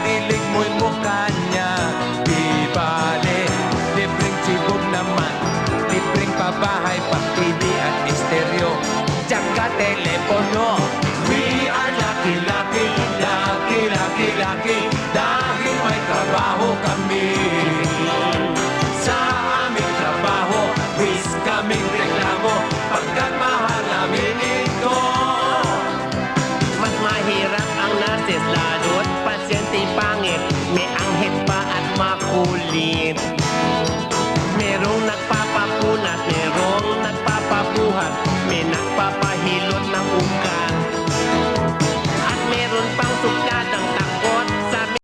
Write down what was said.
dilig mo'y mukha niya. Di bale, libreng sibog naman, libreng pabahay, pa-TV at estereo, tsaka telepono. We are lucky, lucky, lucky, lucky, lucky, dahil may trabaho kami. Sa aming trabaho, wis kaming reklamo, pagkat mahal namin ito. Mas mahirap ang nurses, lalo't pasyente pangit, may anghit pa at makulit.